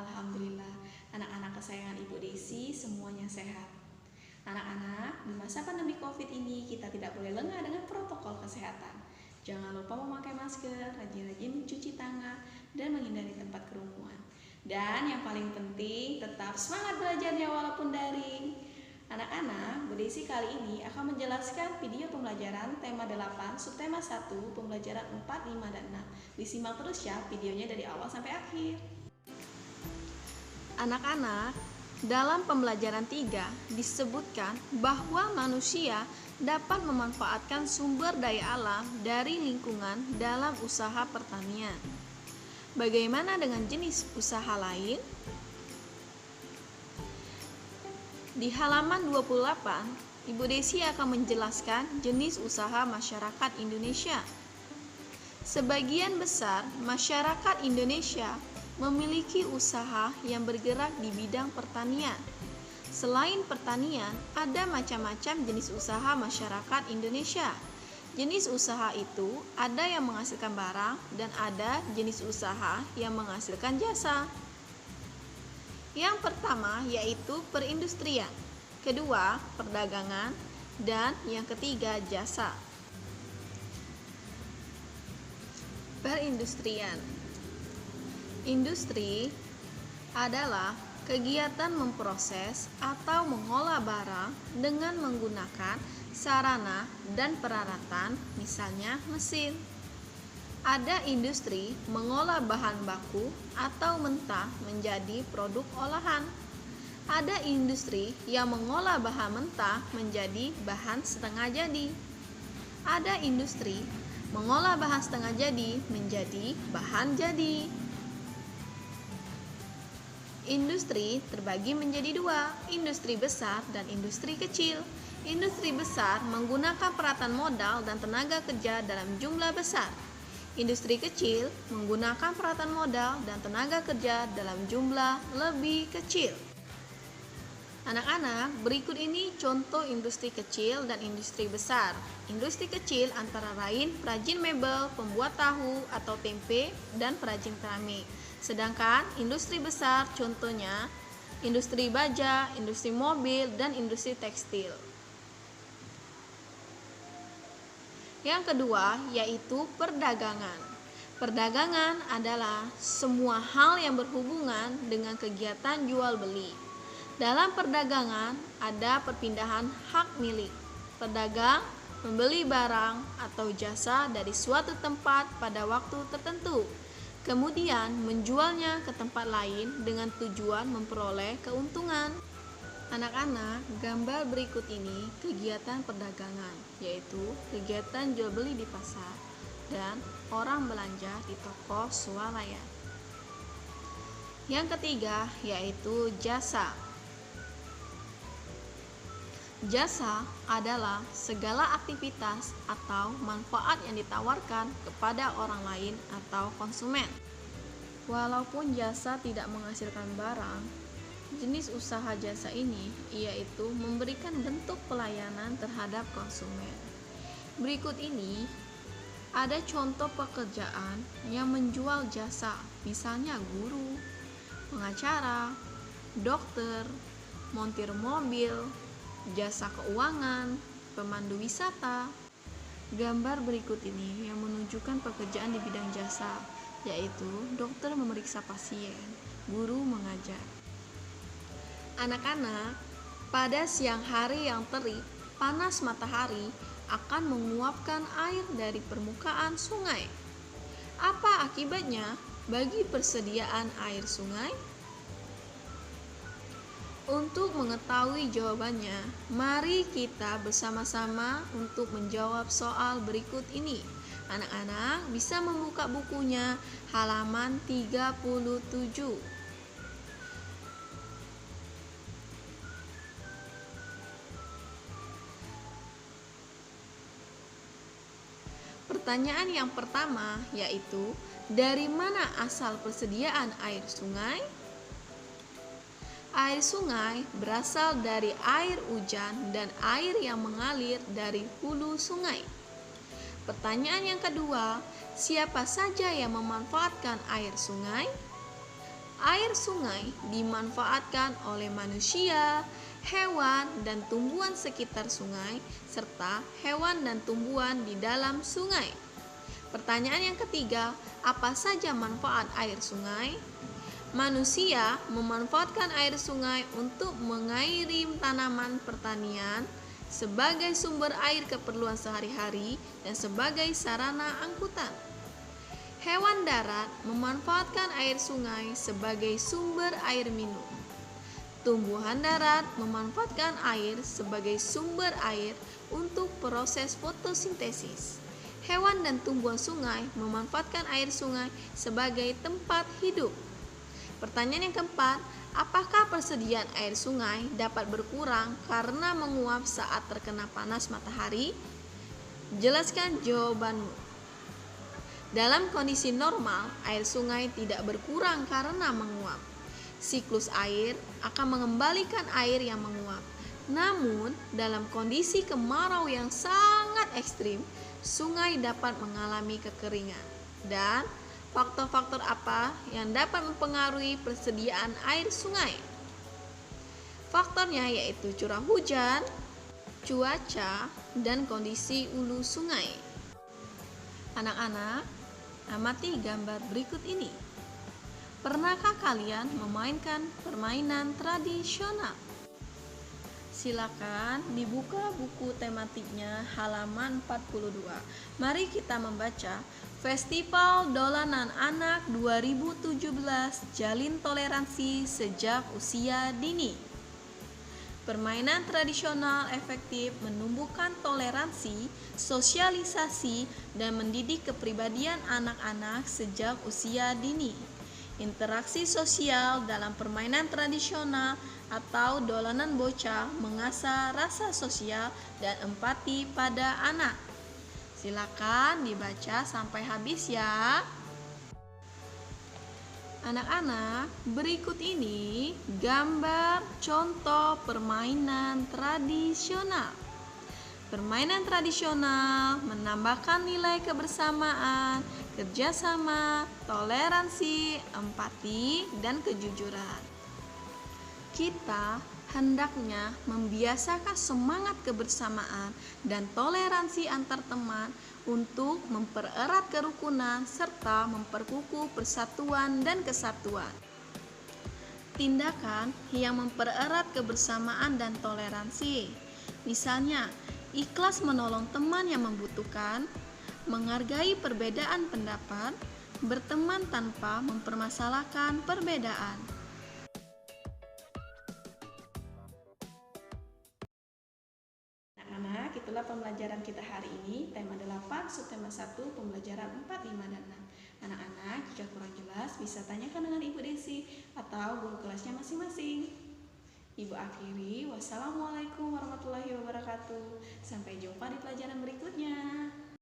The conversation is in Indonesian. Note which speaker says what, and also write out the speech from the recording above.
Speaker 1: Alhamdulillah, anak-anak kesayangan Ibu Desi semuanya sehat. Anak-anak, di masa pandemi COVID ini kita tidak boleh lengah dengan protokol kesehatan. Jangan lupa memakai masker, rajin-rajin mencuci tangan, dan menghindari tempat kerumunan. Dan yang paling penting, tetap semangat belajarnya walaupun daring. Anak-anak, Bu Desi kali ini akan menjelaskan video pembelajaran tema 8, subtema 1, pembelajaran 4, 5, dan 6. Disimak terus ya videonya dari awal sampai akhir. Anak-anak, dalam pembelajaran 3 disebutkan bahwa manusia dapat memanfaatkan sumber daya alam dari lingkungan dalam usaha pertanian. Bagaimana dengan jenis usaha lain? Di halaman 28, Ibu Desi akan menjelaskan jenis usaha masyarakat Indonesia. Sebagian besar masyarakat Indonesia memiliki usaha yang bergerak di bidang pertanian. Selain pertanian, ada macam-macam jenis usaha masyarakat Indonesia. Jenis usaha itu ada yang menghasilkan barang dan ada jenis usaha yang menghasilkan jasa. Yang pertama yaitu perindustrian, kedua perdagangan, dan yang ketiga jasa. Perindustrian. Industri adalah kegiatan memproses atau mengolah barang dengan menggunakan sarana dan peralatan, misalnya mesin. Ada industri mengolah bahan baku atau mentah menjadi produk olahan. Ada industri yang mengolah bahan mentah menjadi bahan setengah jadi. Ada industri mengolah bahan setengah jadi menjadi bahan jadi. Industri terbagi menjadi dua, industri besar dan industri kecil. Industri besar menggunakan peralatan modal dan tenaga kerja dalam jumlah besar. Industri kecil menggunakan peralatan modal dan tenaga kerja dalam jumlah lebih kecil. Anak-anak, berikut ini contoh industri kecil dan industri besar. Industri kecil antara lain perajin mebel, pembuat tahu atau tempe, dan perajin keramik. Sedangkan industri besar contohnya industri baja, industri mobil, dan industri tekstil. Yang kedua yaitu perdagangan. Perdagangan adalah semua hal yang berhubungan dengan kegiatan jual beli. Dalam perdagangan ada perpindahan hak milik. Pedagang membeli barang atau jasa dari suatu tempat pada waktu tertentu, kemudian menjualnya ke tempat lain dengan tujuan memperoleh keuntungan. Anak-anak, gambar berikut ini kegiatan perdagangan, yaitu kegiatan jual beli di pasar dan orang belanja di toko swalayan. Yang ketiga yaitu jasa. Jasa adalah segala aktivitas atau manfaat yang ditawarkan kepada orang lain atau konsumen. Walaupun jasa tidak menghasilkan barang, jenis usaha jasa ini yaitu memberikan bentuk pelayanan terhadap konsumen. Berikut ini ada contoh pekerjaan yang menjual jasa, misalnya guru, pengacara, dokter, montir mobil, jasa keuangan, pemandu wisata. Gambar berikut ini yang menunjukkan pekerjaan di bidang jasa, yaitu dokter memeriksa pasien, guru mengajar. Anak-anak, pada siang hari yang terik, panas matahari akan menguapkan air dari permukaan sungai. Apa akibatnya bagi persediaan air sungai? Untuk mengetahui jawabannya, mari kita bersama-sama untuk menjawab soal berikut ini. Anak-anak bisa membuka bukunya halaman 37. Pertanyaan yang pertama yaitu, dari mana asal persediaan air sungai? Air sungai berasal dari air hujan dan air yang mengalir dari hulu sungai. Pertanyaan yang kedua, siapa saja yang memanfaatkan air sungai? Air sungai dimanfaatkan oleh manusia, hewan, dan tumbuhan sekitar sungai, serta hewan dan tumbuhan di dalam sungai. Pertanyaan yang ketiga, apa saja manfaat air sungai? Manusia memanfaatkan air sungai untuk mengairi tanaman pertanian, sebagai sumber air keperluan sehari-hari, dan sebagai sarana angkutan. Hewan darat memanfaatkan air sungai sebagai sumber air minum. Tumbuhan darat memanfaatkan air sebagai sumber air untuk proses fotosintesis. Hewan dan tumbuhan sungai memanfaatkan air sungai sebagai tempat hidup. Pertanyaan yang keempat, apakah persediaan air sungai dapat berkurang karena menguap saat terkena panas matahari? Jelaskan jawabanmu. Dalam kondisi normal, air sungai tidak berkurang karena menguap. Siklus air akan mengembalikan air yang menguap. Namun, dalam kondisi kemarau yang sangat ekstrim, sungai dapat mengalami kekeringan. Dan faktor-faktor apa yang dapat mempengaruhi persediaan air sungai? Faktornya yaitu curah hujan, cuaca, dan kondisi hulu sungai. Anak-anak, amati gambar berikut ini. Pernahkah kalian memainkan permainan tradisional? Silakan dibuka buku tematiknya halaman 42. Mari kita membaca Festival Dolanan Anak 2017, Jalin Toleransi Sejak Usia Dini. Permainan tradisional efektif menumbuhkan toleransi, sosialisasi, dan mendidik kepribadian anak-anak sejak usia dini. Interaksi sosial dalam permainan tradisional atau dolanan bocah mengasah rasa sosial dan empati pada anak. Silakan dibaca sampai habis ya. Anak-anak, berikut ini gambar contoh permainan tradisional. Permainan tradisional menambahkan nilai kebersamaan, kerjasama, toleransi, empati, dan kejujuran. Kita hendaknya membiasakan semangat kebersamaan dan toleransi antar teman untuk mempererat kerukunan serta memperkukuh persatuan dan kesatuan. Tindakan yang mempererat kebersamaan dan toleransi, misalnya ikhlas menolong teman yang membutuhkan, menghargai perbedaan pendapat, berteman tanpa mempermasalahkan perbedaan. Anak-anak, itulah pembelajaran kita hari ini, tema 8, subtema 1, pembelajaran 4, 5, dan 6. Anak-anak, jika kurang jelas bisa tanyakan dengan Ibu Desi atau guru kelasnya masing-masing. Ibu akhiri, wassalamualaikum warahmatullahi wabarakatuh. Sampai jumpa di pelajaran berikutnya.